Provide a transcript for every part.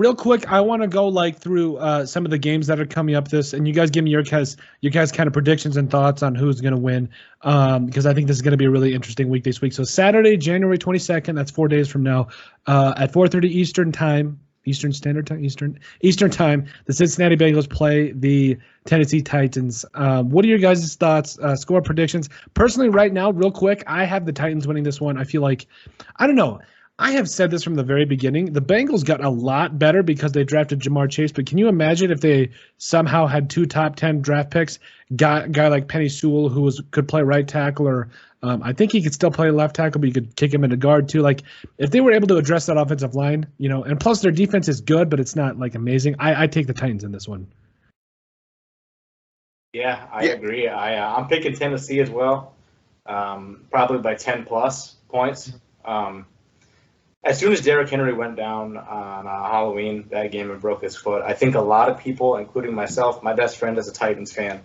real quick, I want to go through some of the games that are coming up and you guys give me your guys kind of predictions and thoughts on who's going to win, because I think this is going to be a really interesting week this week. So Saturday, January 22nd, that's 4 days from now, at 4:30 Eastern time, Eastern Standard Time, Eastern Time, the Cincinnati Bengals play the Tennessee Titans. What are your guys' thoughts? Score predictions. Personally, right now, real quick, I have the Titans winning this one. I feel like, I don't know. I have said this from the very beginning. The Bengals got a lot better because they drafted Jamar Chase, but can you imagine if they somehow had 2 top 10 draft picks, got a guy like Penny Sewell who could play right tackle, or I think he could still play left tackle, but you could kick him into guard too. If they were able to address that offensive line, and plus their defense is good, but it's not amazing. I take the Titans in this one. Yeah, I agree. I'm picking Tennessee as well, probably by 10 plus points. As soon as Derrick Henry went down on Halloween that game and broke his foot, I think a lot of people, including myself, my best friend is a Titans fan.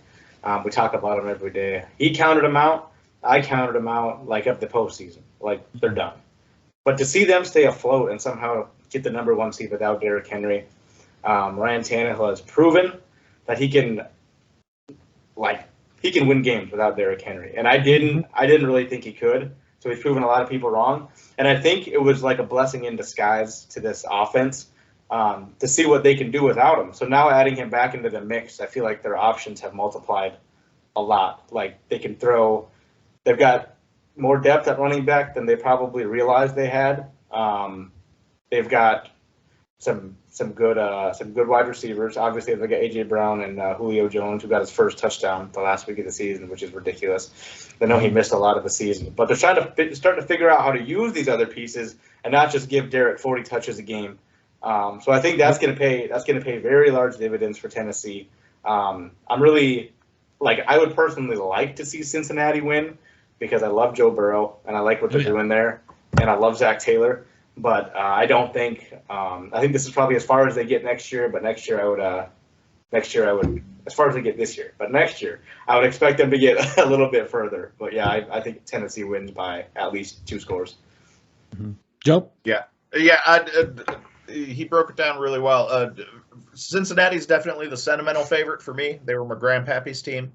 We talk about him every day. He counted him out. I counted him out up the postseason. They're done. But to see them stay afloat and somehow get the number 1 seed without Derrick Henry, Ryan Tannehill has proven that he can win games without Derrick Henry. And I didn't really think he could. So he's proven a lot of people wrong. And I think it was a blessing in disguise to this offense to see what they can do without him. So now adding him back into the mix, I feel like their options have multiplied a lot. They can throw – they've got more depth at running back than they probably realized they had. They've got some good wide receivers. Obviously, they got A.J. Brown and Julio Jones, who got his first touchdown the last week of the season, which is ridiculous. I know he missed a lot of the season, but they're starting to figure out how to use these other pieces and not just give Derek 40 touches a game. So I think that's going to pay very large dividends for Tennessee. I'm really I would personally like to see Cincinnati win because I love Joe Burrow and I like what they're doing there, and I love Zach Taylor. But I don't think I think this is probably as far as they get next year. But next year I would as far as they get this year. But next year I would expect them to get a little bit further. But yeah, I think Tennessee wins by at least 2 scores. Mm-hmm. Joe? Yeah. He broke it down really well. Cincinnati's definitely the sentimental favorite for me. They were my grandpappy's team,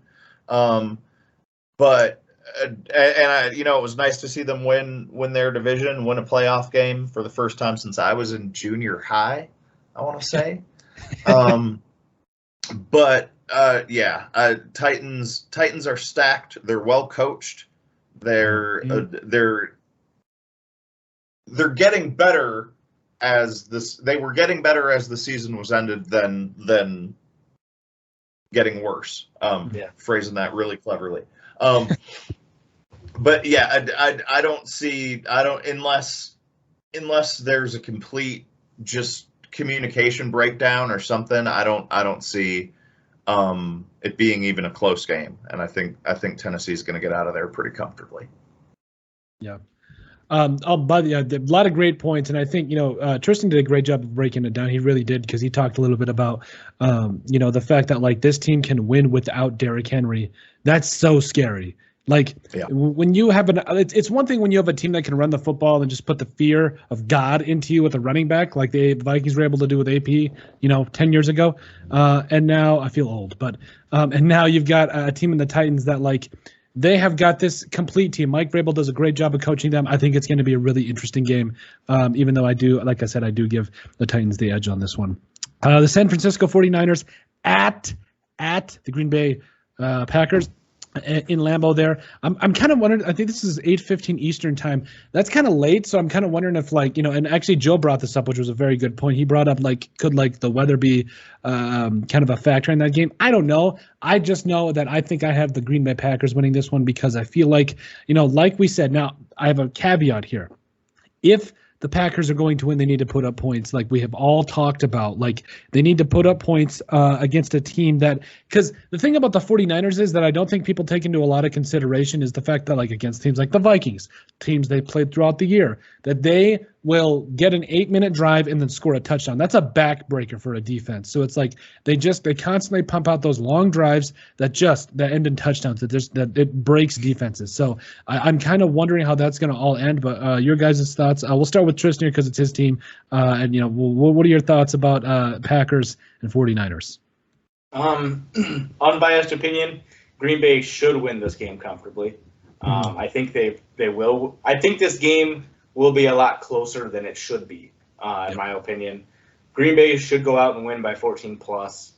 but. It was nice to see them win their division, win a playoff game for the first time since I was in junior high, I want to say. Titans are stacked. They're well coached. They're getting better they were getting better as the season was ended than getting worse. Phrasing that really cleverly. But yeah, I don't unless there's a complete just communication breakdown or something. I don't see it being even a close game, and I think Tennessee's going to get out of there pretty comfortably. Yeah. A lot of great points, and I think Tristan did a great job of breaking it down. He really did, because he talked a little bit about the fact that this team can win without Derrick Henry. That's so scary. When you have it's one thing when you have a team that can run the football and just put the fear of God into you with a running back, like the Vikings were able to do with AP, 10 years ago. And now I feel old, but and now you've got a team in the Titans that they have got this complete team. Mike Vrabel does a great job of coaching them. I think it's going to be a really interesting game, even though I do give the Titans the edge on this one. The San Francisco 49ers at the Green Bay Packers in Lambeau there. I'm kind of wondering, I think this is 8:15 Eastern time. That's kind of late, so I'm kind of wondering if and actually Joe brought this up, which was a very good point. He brought up could the weather be kind of a factor in that game? I don't know. I just know that I think I have the Green Bay Packers winning this one because I feel like we said, now I have a caveat here. If the Packers are going to win, they need to put up points like we have all talked about. They need to put up points against a team that – because the thing about the 49ers is that I don't think people take into a lot of consideration is the fact that against teams like the Vikings, teams they played throughout the year, that they will get an 8-minute drive and then score a touchdown. That's a backbreaker for a defense. So it's like they constantly pump out those long drives that end in touchdowns. That it breaks defenses. So I'm kind of wondering how that's going to all end. But your guys' thoughts? We'll start with Tristan here because it's his team. And what are your thoughts about Packers and 49ers? Unbiased opinion: Green Bay should win this game comfortably. I think they will. I think this game will be a lot closer than it should be, in my opinion. Green Bay should go out and win by 14 plus,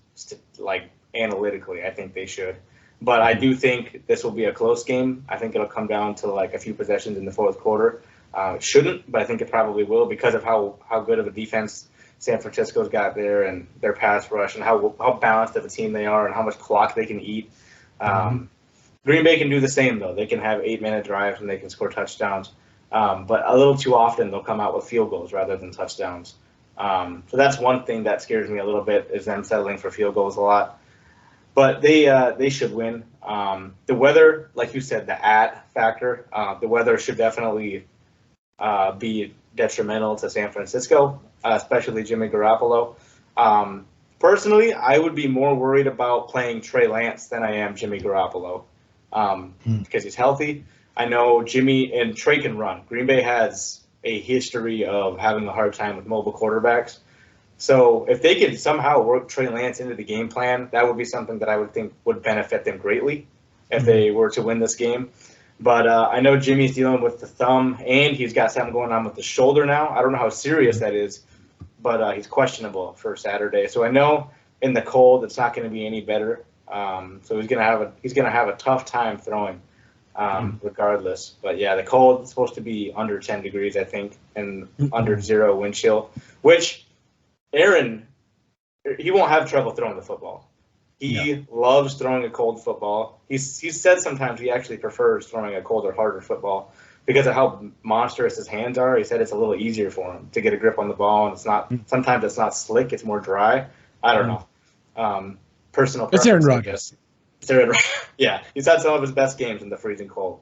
like analytically, I think they should. But I do think this will be a close game. I think it'll come down to like a few possessions in the fourth quarter. It shouldn't, but I think it probably will because of how good of a defense San Francisco's got there and their pass rush and how balanced of a team they are and how much clock they can eat. Green Bay can do the same, though. They can have 8-minute drives and they can score touchdowns. But a little too often they'll come out with field goals rather than touchdowns. So that's one thing that scares me a little bit is them settling for field goals a lot. But they should win. The weather, like you said, the factor, the weather should definitely be detrimental to San Francisco, especially Jimmy Garoppolo. Personally, I would be more worried about playing Trey Lance than I am Jimmy Garoppolo because he's healthy. I know Jimmy and Trey can run. Green Bay has a history of having a hard time with mobile quarterbacks. So if they could somehow work Trey Lance into the game plan, that would be something that I would think would benefit them greatly if they were to win this game. But I know Jimmy's dealing with the thumb, and he's got something going on with the shoulder now. I don't know how serious that is, but he's questionable for Saturday. So I know in the cold it's not going to be any better. So he's gonna have a tough time throwing. Regardless. But yeah, the cold is supposed to be under 10 degrees, I think, and under 0 wind chill, which Aaron, he won't have trouble throwing the football. He loves throwing a cold football. He's said sometimes he actually prefers throwing a colder, harder football because of how monstrous his hands are. He said it's a little easier for him to get a grip on the ball, and sometimes it's not slick, it's more dry. I don't know. Personal preference. It's Aaron Rodgers. Yeah, he's had some of his best games in the freezing cold.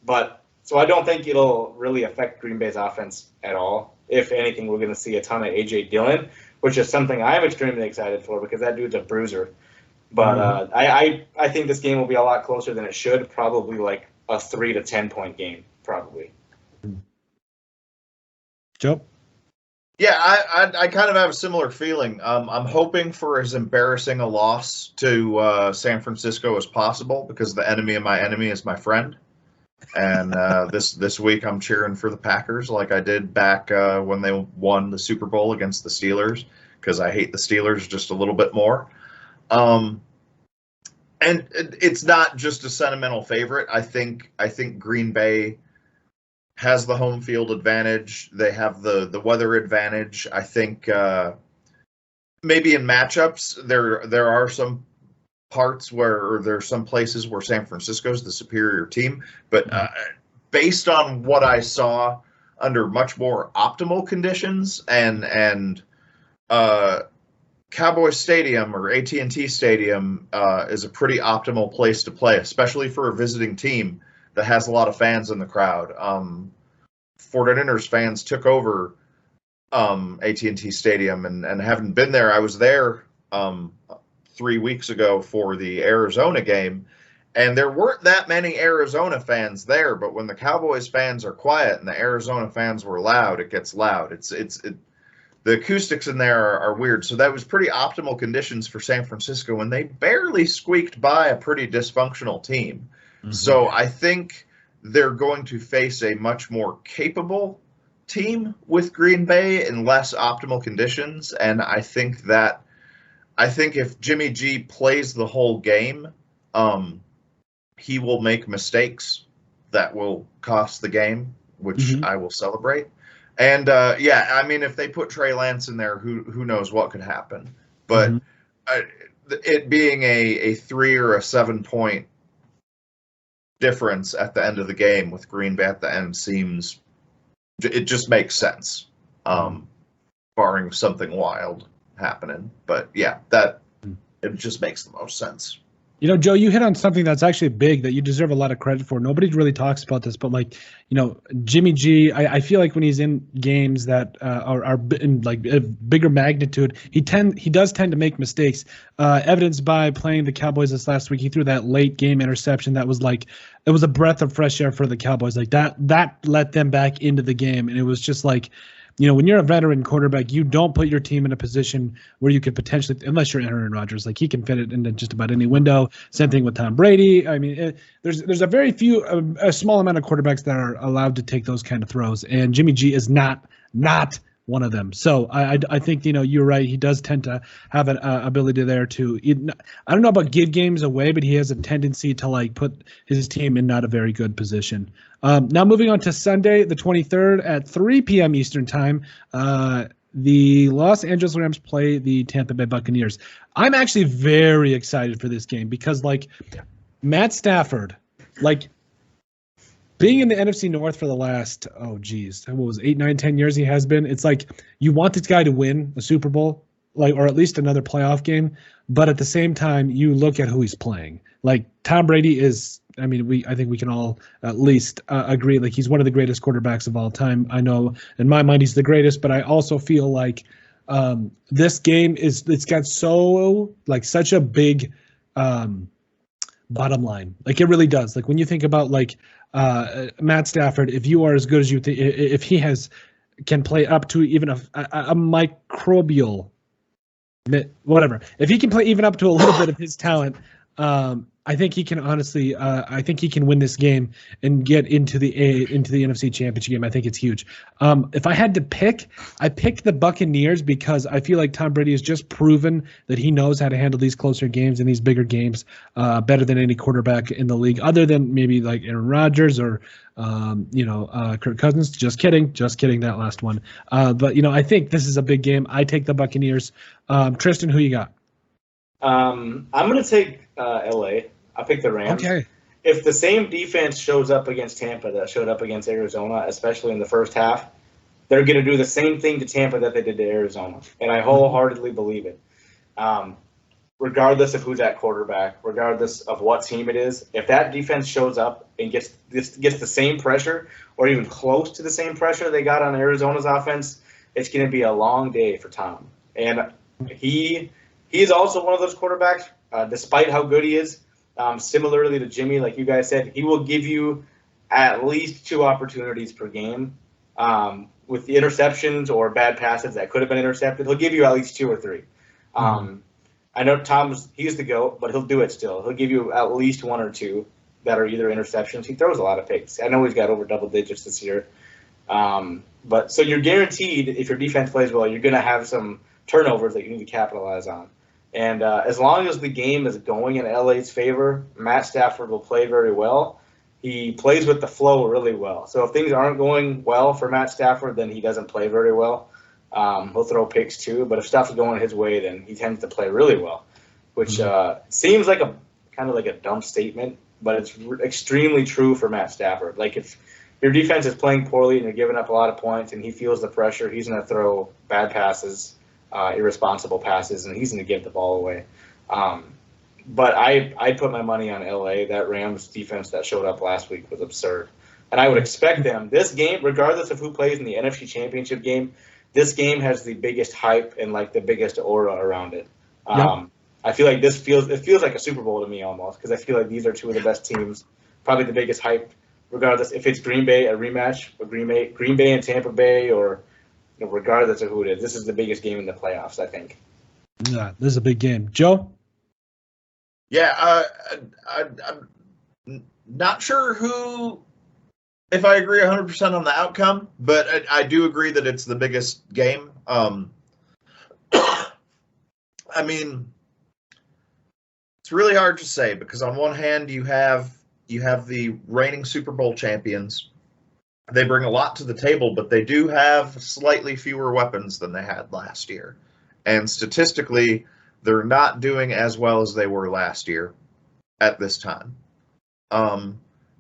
But so I don't think it'll really affect Green Bay's offense at all. If anything, we're going to see a ton of A.J. Dillon, which is something I'm extremely excited for because that dude's a bruiser. But I think this game will be a lot closer than it should, probably like a 3 to 10 point game, probably. Joe? Yeah, I kind of have a similar feeling. I'm hoping for as embarrassing a loss to San Francisco as possible because the enemy of my enemy is my friend. And this week I'm cheering for the Packers like I did back when they won the Super Bowl against the Steelers because I hate the Steelers just a little bit more. And it's not just a sentimental favorite. I think Green Bay has the home field advantage. They have the weather advantage. I think maybe in matchups there are some parts or there's some places where San Francisco's the superior team. But based on what I saw under much more optimal conditions and Cowboy Stadium or AT&T Stadium is a pretty optimal place to play, especially for a visiting team that has a lot of fans in the crowd. 49ers fans took over AT&T Stadium and haven't been there. I was there 3 weeks ago for the Arizona game, and there weren't that many Arizona fans there, but when the Cowboys fans are quiet and the Arizona fans were loud, it gets loud. The acoustics in there are weird. So that was pretty optimal conditions for San Francisco, and they barely squeaked by a pretty dysfunctional team. So I think they're going to face a much more capable team with Green Bay in less optimal conditions. And I think if Jimmy G plays the whole game, he will make mistakes that will cost the game, which I will celebrate. And I mean, if they put Trey Lance in there, who knows what could happen? But it being a 3 or a 7 point difference at the end of the game with Green Bay at the end it just makes sense, barring something wild happening. But yeah, it just makes the most sense. You know, Joe, you hit on something that's actually big that you deserve a lot of credit for. Nobody really talks about this, but like, you know, Jimmy G, I feel like when he's in games that are in like a bigger magnitude, he does tend to make mistakes. Evidenced by playing the Cowboys this last week, he threw that late game interception that was like, it was a breath of fresh air for the Cowboys. Like that let them back into the game, and it was just like, you know, when you're a veteran quarterback, you don't put your team in a position where you could potentially, unless you're Aaron Rodgers, like he can fit it into just about any window. Same thing with Tom Brady. I mean, there's a very few, a small amount of quarterbacks that are allowed to take those kind of throws, and Jimmy G is not one of them. So I think, you know, you're right. He does tend to have an ability there to, I don't know about give games away, but he has a tendency to like put his team in not a very good position. Now moving on to Sunday, the 23rd at 3 p.m. Eastern time, the Los Angeles Rams play the Tampa Bay Buccaneers. I'm actually very excited for this game because like Matt Stafford, like being in the NFC North for the last, what was it, 8, 9, 10 years he has been, it's like you want this guy to win a Super Bowl, like, or at least another playoff game, but at the same time, you look at who he's playing. Like Tom Brady is, I mean, I think we can all at least agree, like he's one of the greatest quarterbacks of all time. I know in my mind he's the greatest, but I also feel like this game it's got such a big bottom line. Like it really does. Like when you think about like Matt Stafford, if you are as good as you think, if he can play up to even a microbial, whatever, if he can play even up to a little bit of his talent, I think he can honestly. I think he can win this game and get into the NFC Championship game. I think it's huge. If I had to pick, I picked the Buccaneers because I feel like Tom Brady has just proven that he knows how to handle these closer games and these bigger games better than any quarterback in the league, other than maybe like Aaron Rodgers or Kirk Cousins. Just kidding. That last one. But you know, I think this is a big game. I take the Buccaneers. Tristan, who you got? I'm going to take LA. I'll pick the Rams. Okay. If the same defense shows up against Tampa that showed up against Arizona, especially in the first half, they're going to do the same thing to Tampa that they did to Arizona. And I wholeheartedly believe it. Regardless of who's at quarterback, regardless of what team it is, if that defense shows up and gets the same pressure or even close to the same pressure they got on Arizona's offense, it's going to be a long day for Tom. And he's also one of those quarterbacks, despite how good he is, similarly to Jimmy, like you guys said, he will give you at least 2 opportunities per game. With the interceptions or bad passes that could have been intercepted, he'll give you at least 2 or 3. I know he's the GOAT, but he'll do it still. He'll give you at least 1 or 2 that are either interceptions. He throws a lot of picks. I know he's got over double digits this year. But so you're guaranteed, if your defense plays well, you're going to have some turnovers that you need to capitalize on. And as long as the game is going in LA's favor, Matt Stafford will play very well. He plays with the flow really well. So if things aren't going well for Matt Stafford, then he doesn't play very well. He'll throw picks too, but if stuff's going his way, then he tends to play really well, which seems like kind of like a dumb statement, but it's extremely true for Matt Stafford. Like if your defense is playing poorly and you're giving up a lot of points and he feels the pressure, he's going to throw bad passes, irresponsible passes, and he's going to give the ball away. But I put my money on LA. That Rams defense that showed up last week was absurd. And I would expect them, this game, regardless of who plays in the NFC Championship game, this game has the biggest hype and like the biggest aura around it. I feel like it feels like a Super Bowl to me almost, because I feel like these are 2 of the best teams, probably the biggest hype, regardless if it's Green Bay, a rematch with Green Bay and Tampa Bay, or regardless of who it is. This is the biggest game in the playoffs, I think. Yeah, this is a big game. Joe? Yeah, I'm not sure if I agree 100% on the outcome, but I do agree that it's the biggest game. I mean, it's really hard to say because on one hand you have the reigning Super Bowl champions. They bring a lot to the table, but they do have slightly fewer weapons than they had last year. And statistically, they're not doing as well as they were last year at this time. And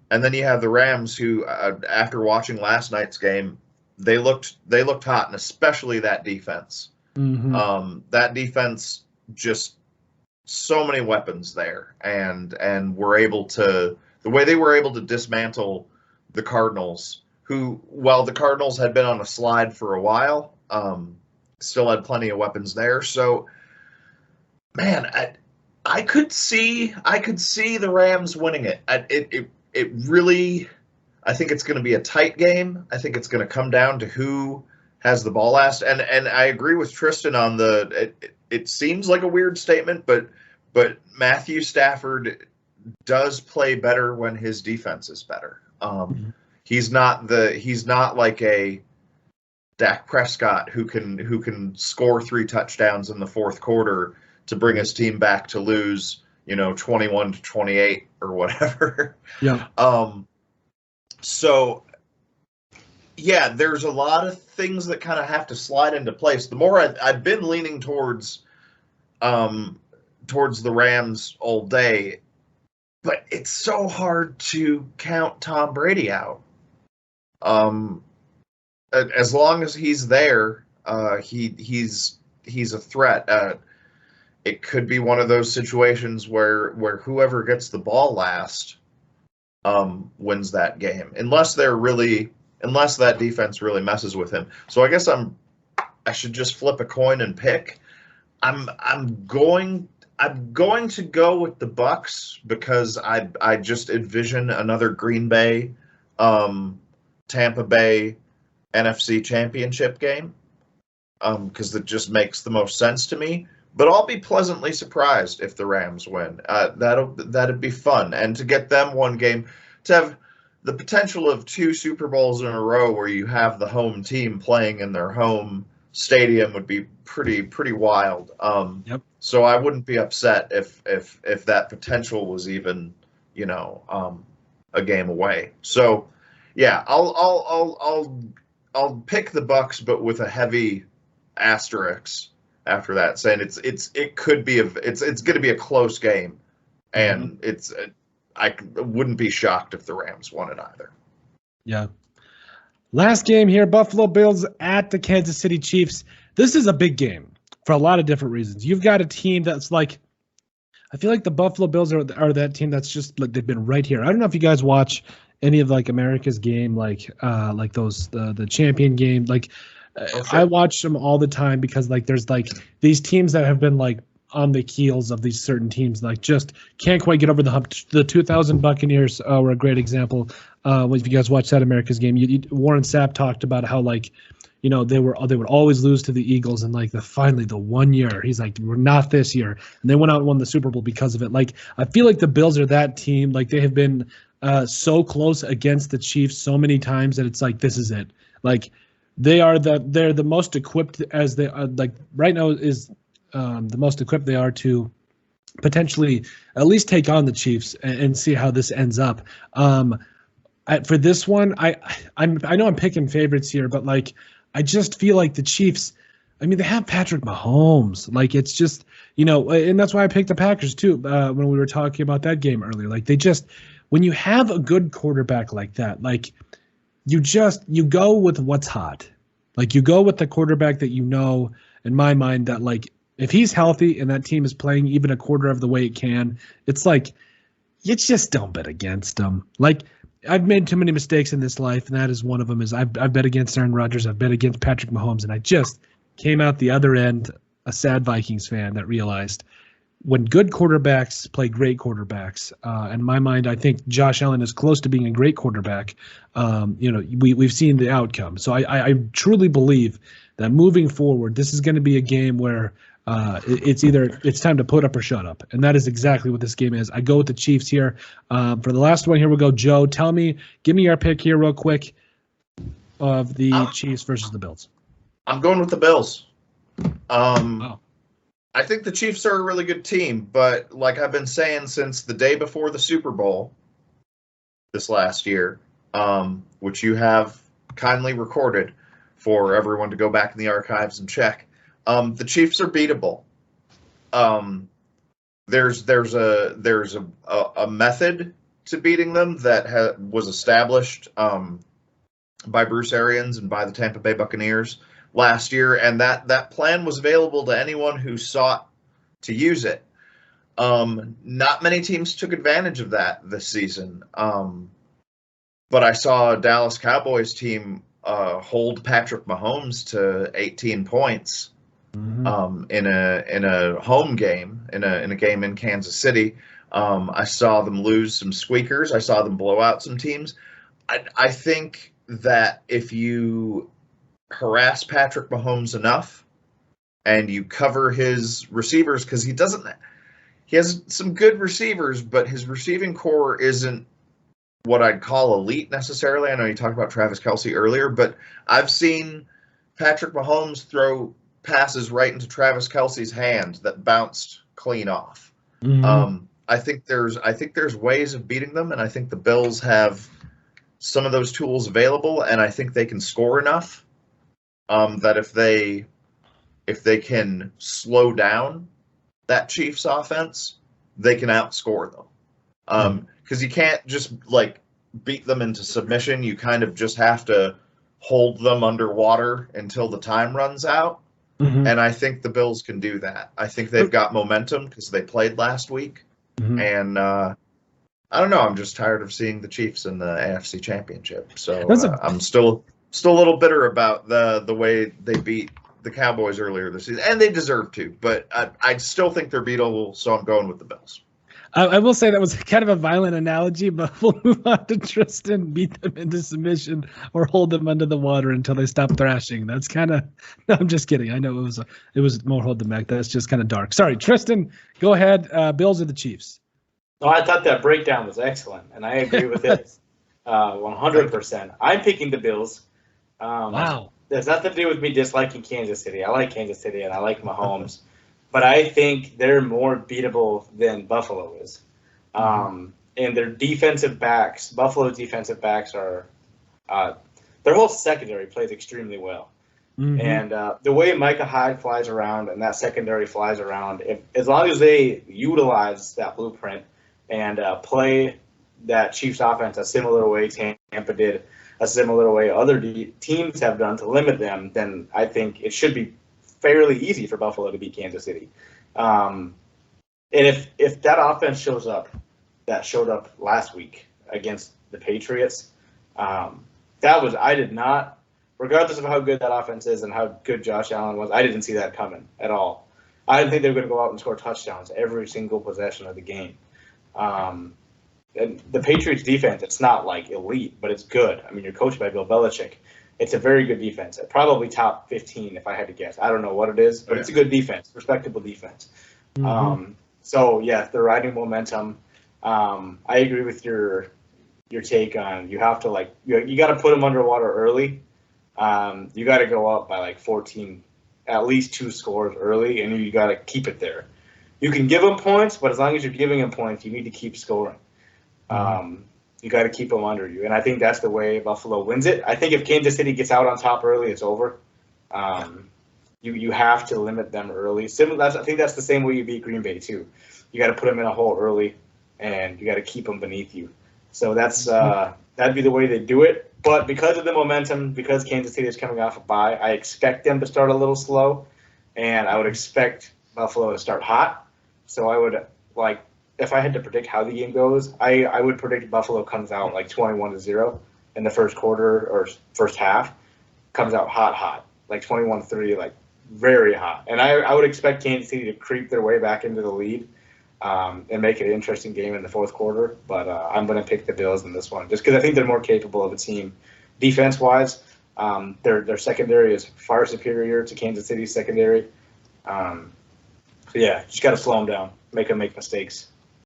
then you have the Rams who, after watching last night's game, they looked hot, and especially that defense. That defense just so many weapons there, and were able to, the way they were able to dismantle the Cardinals, who, while the Cardinals had been on a slide for a while, still had plenty of weapons there. So, man, I could see the Rams winning it. It really, I think it's going to be a tight game. I think it's going to come down to who has the ball last. And I agree with Tristan on it seems like a weird statement, but Matthew Stafford does play better when his defense is better. He's not like a Dak Prescott who can score 3 touchdowns in the fourth quarter to bring his team back to lose, 21-28 or whatever. Yeah. So yeah, there's a lot of things that kind of have to slide into place. The more I've been leaning towards the Rams all day, but it's so hard to count Tom Brady out. As long as he's there, he's a threat. It could be one of those situations where whoever gets the ball last wins that game, unless that defense really messes with him. So I guess I should just flip a coin and pick. I'm going to go with the Bucs because I just envision another Green Bay, Tampa Bay NFC Championship game, because it just makes the most sense to me. But I'll be pleasantly surprised if the Rams win. That'd be fun, and to get them one game, to have the potential of 2 Super Bowls in a row where you have the home team playing in their home stadium would be pretty wild. Yep. So I wouldn't be upset if that potential was even a game away. So yeah, I'll pick the Bucs, but with a heavy asterisk after that, saying it's going to be a close game, and I wouldn't be shocked if the Rams won it either. Yeah. Last game here, Buffalo Bills at the Kansas City Chiefs. This is a big game for a lot of different reasons. You've got a team that's like, I feel like the Buffalo Bills are that team that's just like they've been right here. I don't know if you guys watch any of like America's game, like those the champion game. Like sure. I watch them all the time because like there's like these teams that have been like on the heels of these certain teams, like just can't quite get over the hump. The 2000 Buccaneers were a great example. If you guys watch that America's game, Warren Sapp talked about how like, they would always lose to the Eagles, and like finally the one year he's like, we're not this year, and they went out and won the Super Bowl because of it. Like I feel like the Bills are that team. Like they have been so close against the Chiefs so many times that it's like this is it. Like they're the most equipped as they are, like right now is the most equipped they are to potentially at least take on the Chiefs and see how this ends up. For this one, I know I'm picking favorites here, but like I just feel like the Chiefs. I mean, they have Patrick Mahomes. Like it's just and that's why I picked the Packers too when we were talking about that game earlier. Like they just, when you have a good quarterback like that, like you go with what's hot. Like you go with the quarterback that in my mind, that like if he's healthy and that team is playing even a quarter of the way it can, it's like you just don't bet against them. Like I've made too many mistakes in this life, and that is one of them. Is I've bet against Aaron Rodgers, I've bet against Patrick Mahomes, and I just came out the other end a sad Vikings fan that realized when good quarterbacks play great quarterbacks, in my mind, I think Josh Allen is close to being a great quarterback. We've seen the outcome. So I truly believe that moving forward, this is going to be a game where it's time to put up or shut up. And that is exactly what this game is. I go with the Chiefs here. For the last one, here we go. Joe, give me your pick here real quick of the Chiefs versus the Bills. I'm going with the Bills. Wow. I think the Chiefs are a really good team, but like I've been saying since the day before the Super Bowl this last year, which you have kindly recorded for everyone to go back in the archives and check, the Chiefs are beatable. There's a method to beating them that was established by Bruce Arians and by the Tampa Bay Buccaneers last year, and that plan was available to anyone who sought to use it. Not many teams took advantage of that this season. But I saw a Dallas Cowboys team hold Patrick Mahomes to 18 points in a home game, in a game in Kansas City. I saw them lose some squeakers. I saw them blow out some teams. I think that if you harass Patrick Mahomes enough and you cover his receivers, because he has some good receivers, but his receiving core isn't what I'd call elite necessarily. I know you talked about Travis Kelce earlier, but I've seen Patrick Mahomes throw passes right into Travis Kelce's hand that bounced clean off. I think there's ways of beating them, and I think the Bills have some of those tools available, and I think they can score enough that if they can slow down that Chiefs offense, they can outscore them. Because you can't just like beat them into submission. You kind of just have to hold them underwater until the time runs out. And I think the Bills can do that. I think they've got momentum because they played last week. And I don't know. I'm just tired of seeing the Chiefs in the AFC Championship. So I'm still a little bitter about the way they beat the Cowboys earlier this season, and they deserve to. But I still think they're beatable, so I'm going with the Bills. I will say that was kind of a violent analogy, but we'll move on to Tristan. Beat them into submission or hold them under the water until they stop thrashing. That's kind of. No, I'm just kidding. I know it was more hold them back. That's just kind of dark. Sorry, Tristan. Go ahead. Bills or the Chiefs? No, I thought that breakdown was excellent, and I agree with it 100%. I'm picking the Bills. Wow. There's nothing to do with me disliking Kansas City. I like Kansas City, and I like Mahomes. But I think they're more beatable than Buffalo is. And their defensive backs, Buffalo's defensive backs are their whole secondary plays extremely well. And the way Micah Hyde flies around and that secondary flies around, as long as they utilize that blueprint and play that Chiefs offense a similar way Tampa did, a similar way other teams have done to limit them, then I think it should be fairly easy for Buffalo to beat Kansas City. And if that offense shows up, that showed up last week against the Patriots, I did not, regardless of how good that offense is and how good Josh Allen was, I didn't see that coming at all. I didn't think they were going to go out and score touchdowns every single possession of the game. And the Patriots defense, it's not like elite, but it's good. I mean, you're coached by Bill Belichick. It's a very good defense. Probably top 15 if I had to guess. I don't know what it is, but it's a good defense, respectable defense. So yeah, they're riding momentum. I agree with your take on you have to you got to put them underwater early. You got to go up by like 14, at least 2 scores early, and you got to keep it there. You can give them points, but as long as you're giving them points, you need to keep scoring. You got to keep them under you, and I think that's the way Buffalo wins it. I think if Kansas City gets out on top early, it's over. You have to limit them early. I think that's the same way you beat Green Bay too. You got to put them in a hole early, and you got to keep them beneath you. So that'd be the way they do it. But because of the momentum, because Kansas City is coming off a bye, I expect them to start a little slow, and I would expect Buffalo to start hot. So I would if I had to predict how the game goes, I would predict Buffalo comes out like 21-0 in the first quarter or first half, comes out hot, like 21-3, like very hot. And I would expect Kansas City to creep their way back into the lead and make it an interesting game in the fourth quarter. But I'm going to pick the Bills in this one just because I think they're more capable of a team. Defense-wise, their secondary is far superior to Kansas City's secondary. So yeah, just got to slow them down, make them make mistakes.